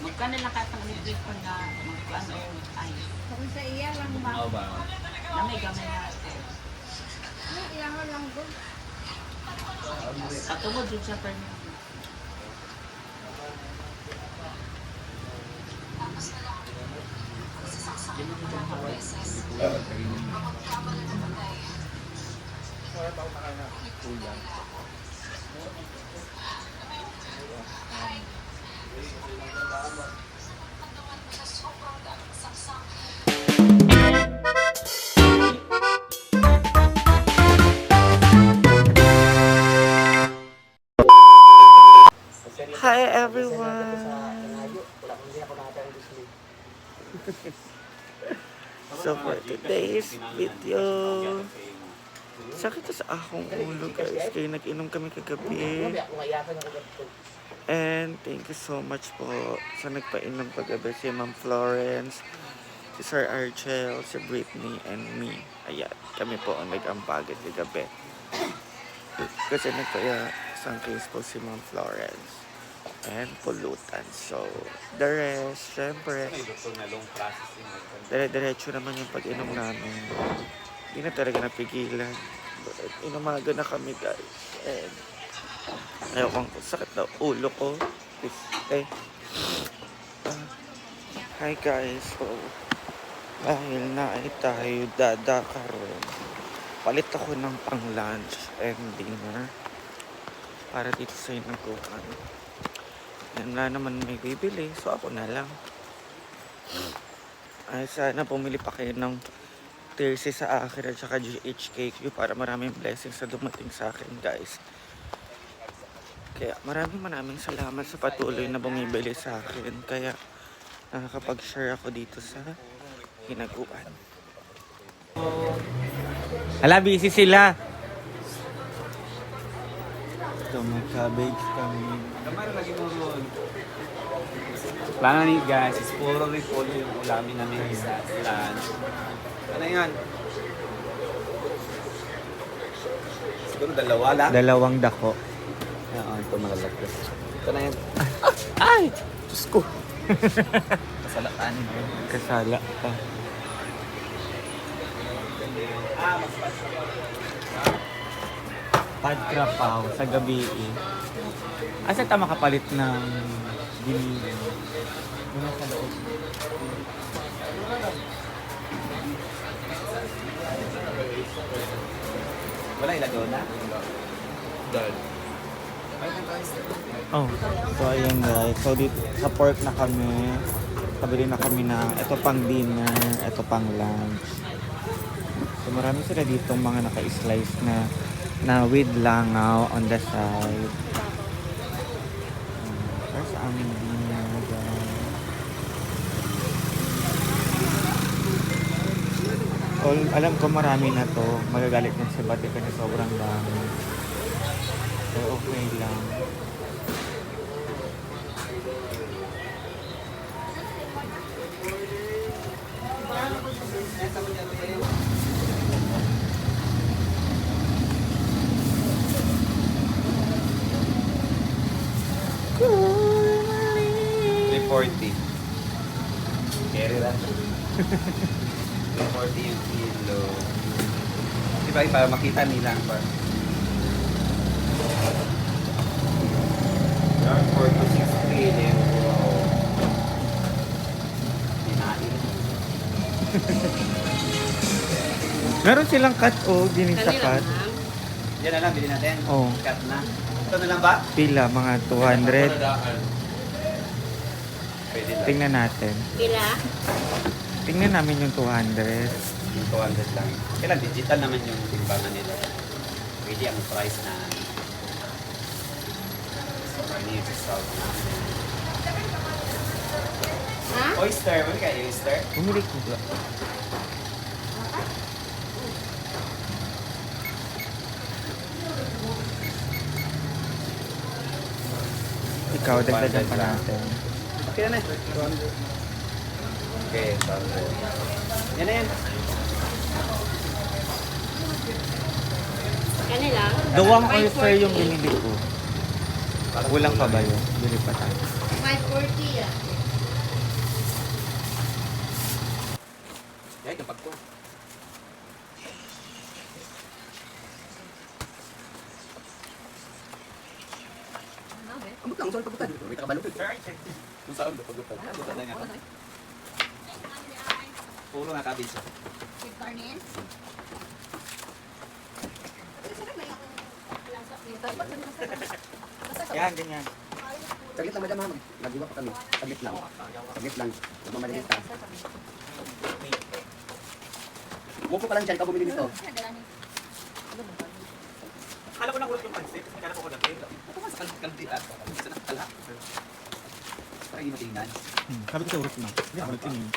Magkano lang katang nilipit ko na magkano yung ice? Kung sa iya lang ba? Oo ba? Lamay gamay na ito. Iya lang doon. Katungod din siya pero Hi everyone! So for today's video, sakit sa akong ulo guys, kaya nag-inom kami kagabi. And thank you so much po sa nagpainom kagabi, si Ma'am Florence, si Sir Archel, si Brittany, and me. Ayan, kami po ang nag-ampagad kagabi. Kasi nagkaya isang case po si Ma'am Florence. And pulutan. So, the rest, syempre, dire-diretso naman yung pag-inom namin. Hindi na talaga napigilan. But, inumaga na kami guys. And, ayokong sakit na ulo ko. Hi guys. So, dahil na ay tayo dadakaroon. Palit ako ng pang lunch and dinner para dito sa inaguan. Yan na naman may bibili, so ako na lang. Ay, sana pumili pa kayo ng Terzi sa akin at saka GHKQ para maraming blessings na dumating sa akin guys. Kaya maraming salamat sa patuloy na bumibili sa akin. Kaya nakakapag-share ako dito sa hinaguan. Hala, busy sila. Ito, may cabbage kami. Kamar lagi mo ron. Plano ni guys, is puro repolyo yung ulamin namin sa lunch. Ano yan? Siguro dalawa lang? Dalawang dako. Oo, ito malalagkas. Ito na yan. Ay! Diyos ko! Kasalatan. Kasala pa. Padkrapaw sa gabi eh. Asa ta makapalit ng binili? Yung sa loob. Wala ilagaw na? Dal. Oh, so ayan guys. So dito sa pork na kami. Kabili na kami ng ito pang dinner, ito pang lunch. So marami sila ditong mga naka-slice na with langaw on the side. Para sa aming dinner guys. Alam ko marami na to. Magagalit ng si Bati kasi sobrang dami. So okay lang. Carry lang. 340 yung kilo. Diba, para makita nila ang bar. 4 to 6 kilo. Hinain. Meron silang cut o ginisa cut. Yan na lang, bilhin natin. Oo. Cut na. Ito na lang ba? Pila, mga 200. Pwede lang. Tingnan natin. Pila? Tingnan namin yung 200. Yung 200 lang. Kailan digital naman yung timbangan nila. Pwede ang price na ini sa salt na. Ha? Oyster, wala kayo oyster? Bumili ko ba? Ikaw, dagdagan pa natin. Okay na. Okay, sorry. Yan na yan. Kanila? Duwang oyster yung binili ko. Kulang pa ba yun? Bili pa tayo. 540 yan. Ay, kapag ko. Ambot lang, sorry pagutan. May kabalo. Kung saan, pagutan. Pagutan na nga. Puro na cabbage. With carnin? Yan, ganyan. Saglit lang madam ha, nag-iwa pa kami. Saglit lang. Saglit lang. Huwag mamadali ka. Mupo ka lang dyan, ka bumili nito. Akala ko na kulot yung pansit. Akala ko na pera. Ito nga sa kaldi at sa nakakala. Para hindi matingnan. Sabi ko sa urot na. Hindi ako nagtingin.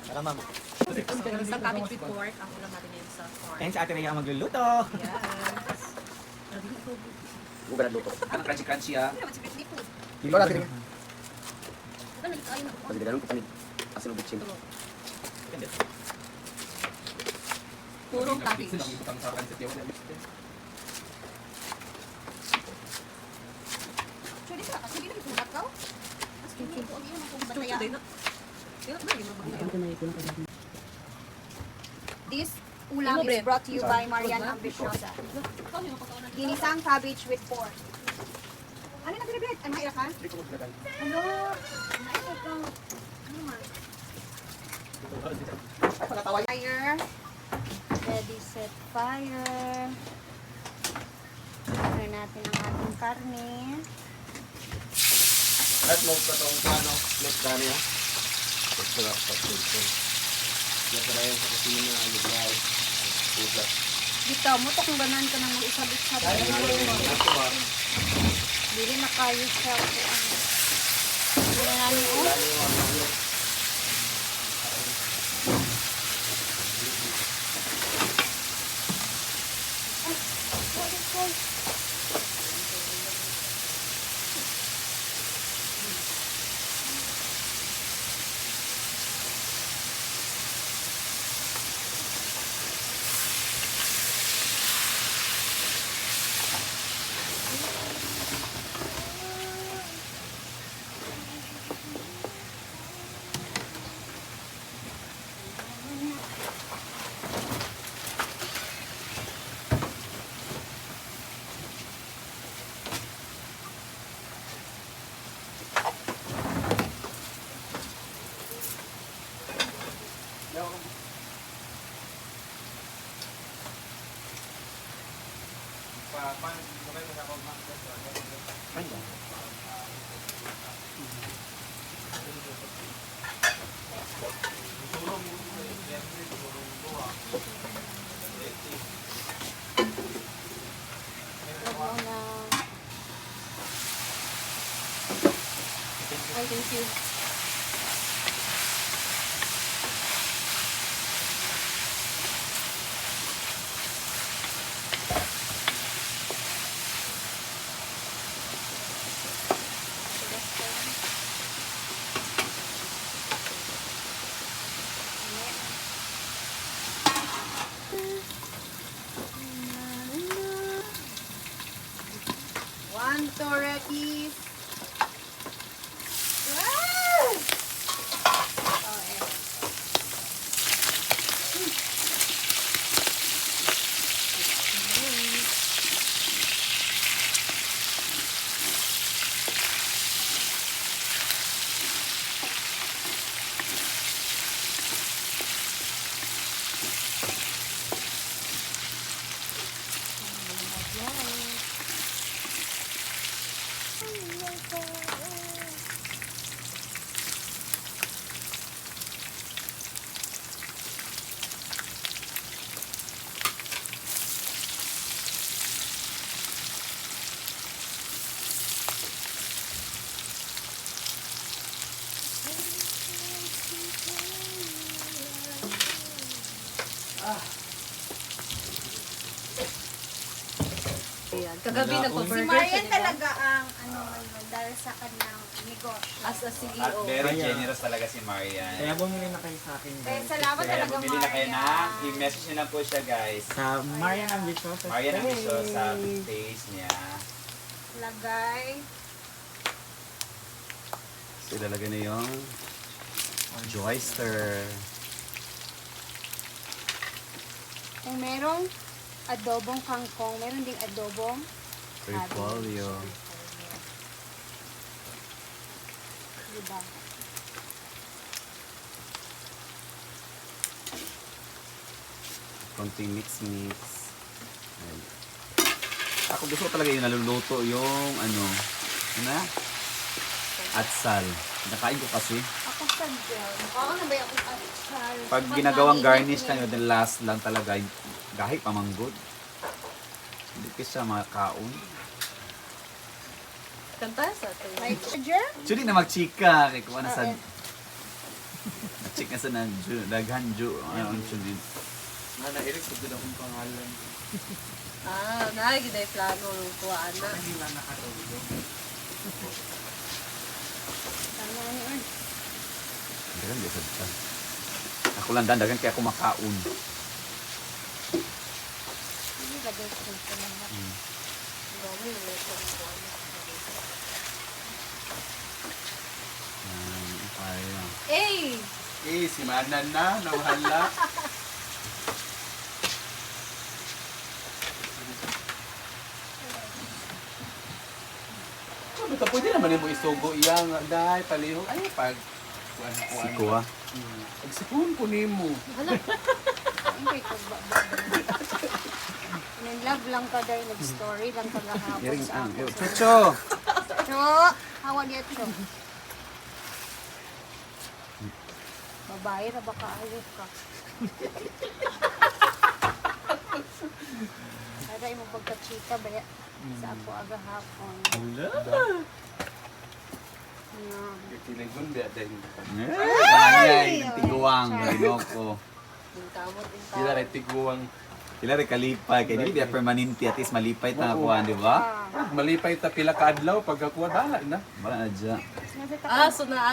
Tara, ma'am. Isang cabbage with pork. Ang ulam natin yun sa pork. Ayan si Ate Rhea ang magluluto. Yes. Huwag na luto. Anong crunchy-crunchy ah. Ikaw natin. Pagdigalan ko kami. Asin ubit chin. Purong cabbage. Actually, sa kasi hindi nagpulat ka? Mas kinkin ko ang iyong kung bataya. This ulam is brought to you by Marian Ambiciosa. Ginisang cabbage with pork. Ano na pinabit? Ano maira ka? Ano? Naisip ka. Ano man? Fire. Ready, set fire. Fire natin ang ating karne. At mo ka tong ano, net dani ah. Sarap sa pulpo. Yan pala yung sa kusina, alugay, ugat. Dito, mutok ng banan ka nang mag-isabit-sabit. Dili na kayo siya. Dili na namin Ay, thank you. One Torrekis. Marian. Kagabi Wala, nagpa-burger Si siya, Marian di ba? talaga ang ano ngayon dahil sa kanyang negosyo. As a At CEO. very Kaya- generous talaga si Marian. Kaya bumili na kayo sa akin, Kaya guys. salamat Kaya talaga bumili na kayo na, Marian. i-message nyo na po siya guys. Sa Marian Ambitiosa. Marian ang gusto sa page niya. Lagay. So ilalagay na yung Joyster. Kung merong adobong kangkong, meron ding adobong Repolyo. diba? Konting mix-mix. Ayan. Ako gusto ko talaga yung naluluto yung ano na? Atsal. Nakain ko kasi. Ako sa gel. Oo na ba yung atsal? Pag ginagawang garnish kayo, then last lang talaga, kahit pamanggod. Hindi ko siya makaon. Kanta sa ito. Like sugar? Actually na magchika. Kaya kung ano sa... Magchika sa na daghan ju. Ano ang chulin. Nairik ko din akong pangalan. Ah, nagiging plano ng tuwaan na. Hindi na nakatulog. Tama ni Ern. Dagan di sa ako lang dagan kaya ako makaon. Hindi lagay ko ito lang. Dami yung ito ang tuwaan na. Kaya. Eh! Si Manan na, nawahala. Basta pwede naman mo isugo iyang dahil palihog. Ay, pag... Si Kuya. Pagsipon ko nimo. Hindi ko ba? In love lang ka dahil nag-story lang ka kahapon Iring sa ang. ako. Chucho! Cho! Hawa niya Cho. Babae na baka ayos ka. Kada mo pagkachika ba ya? Sa ako agahapon. Yeah. Kiligon biya din. Ay! Tiguang. Ginoko. Yung kamot, yung Sila tao. rin tiguang. Sila rin kalipay. Kaya hindi biya permanente. At least malipay na kuha, di ba? Ah. Malipay ta pila ka adlaw pagkakuha dala na. Wala na dyan. Ah, so na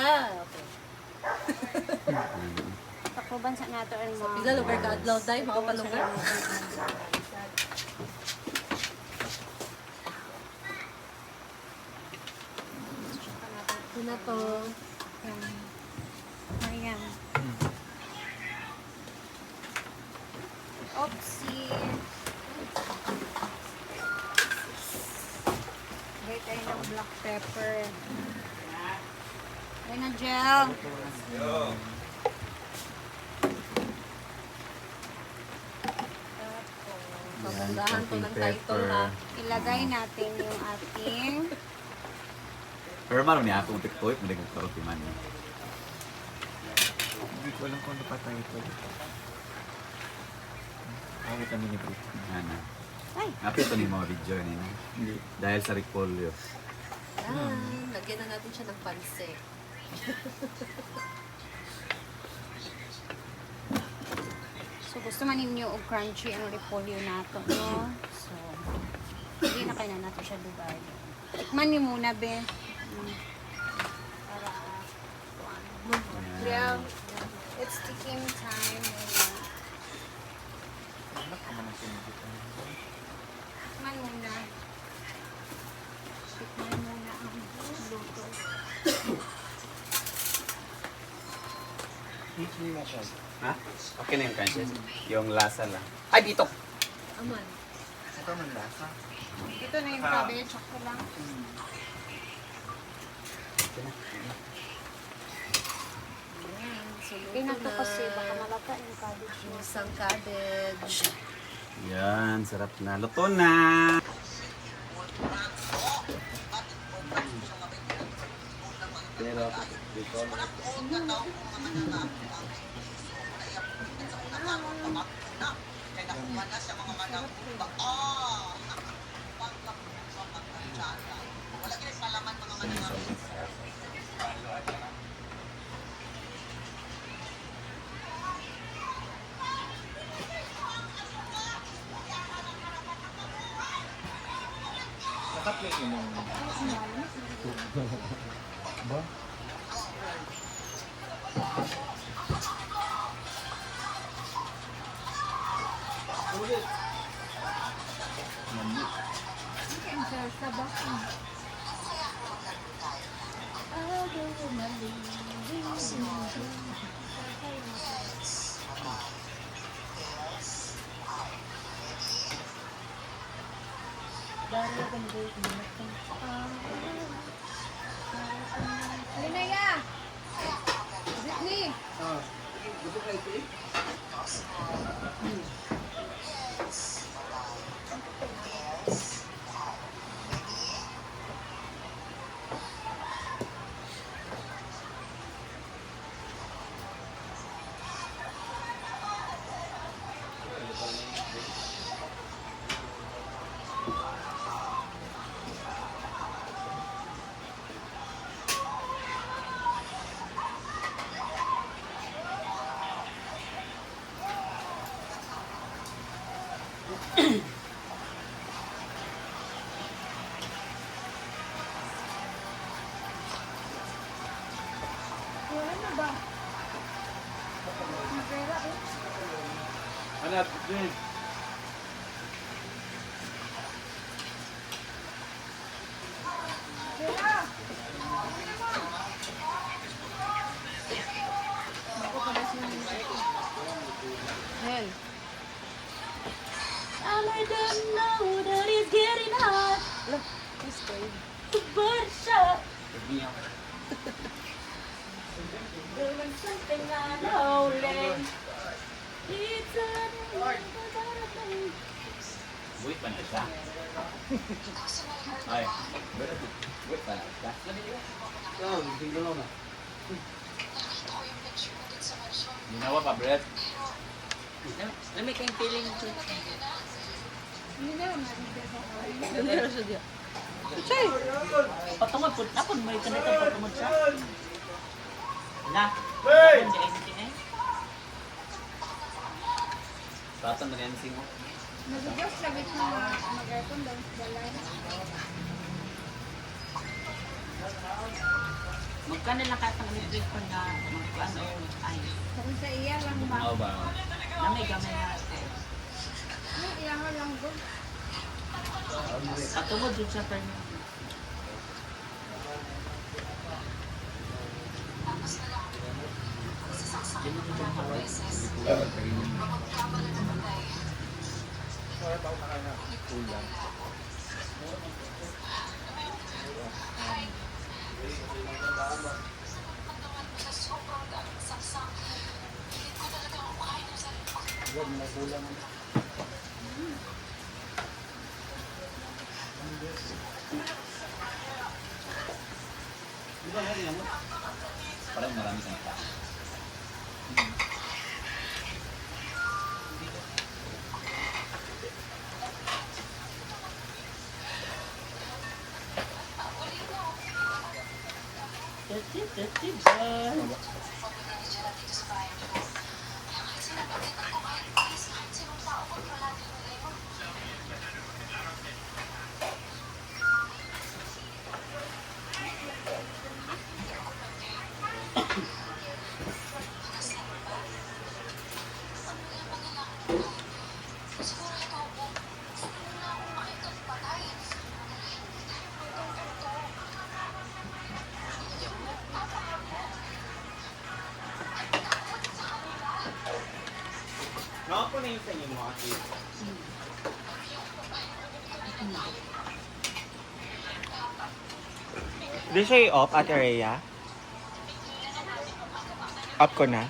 Okay. Takloban sa nato ang mga... Pila lugar ka adlaw tayo, makapalugar. Ito na to. Mariam. Oopsie. Gaya tayo ng black pepper. Gaya na gel. Pabanggahan ko ng title ha. Ilagay natin yung ating Pero marami niya akong tiktoy. Mali kong karoon man. Hindi ko alam kung ano pa tayo ito. Awit kami ni Brit. Ano. Ay. Napit ito ni mga video niya. Hindi. Dahil sa repolyo. Yan. Lagyan na natin siya ng panse. So gusto man ninyo og crunchy ang repolyo nato, no? So hindi na kaya nato siya dugay. Tikman niyo muna be. Para yeah. It's taking time. Tikman muna. Tikman muna ang luto. Ha? Okay na yung kansya. Yung lasa lang. Ay, dito! Aman. Ito man lasa. Ito na yung cabbage. Ako lang. Ayan. So, Okay na to kasi baka malata yung cabbage. Yung isang cabbage. Yan, sarap na. Luto na! Pero, dito. Kapit mo mo. Ba? Ulit. Linaya! Britney! Gusto ka ito eh? Wala na ba? Magpera eh. Anak, din. Pera! Hel. I don't know that it's getting hot. Please go. Birdshot. Doing something unholy. It's a Buwit pa na siya. Ay, buwit pa na siya. Oo, tingnan mo na. Ginawa pa, Brett. Lamig kayong feeling ito. Hindi na naman. Dala siya diya. Patungod po. Napon mo yung kanito patungod siya. Na. Hey! Napon siya isikin eh. Tatang na yan mo. Nagugas sabi ko na mag-aircon doon sa balay. Magkano lang katang electric ko na magkano yung ice. Kung sa iya lang ba? Oo ba? Lamig gamay na. Ano, iyahan lang doon. Patungod dun siya pero Parang marami sa mata. Dirty boy. Ako na yung sa inyo mga kids. Di siya i-off, Ate Rhea? Off ko na?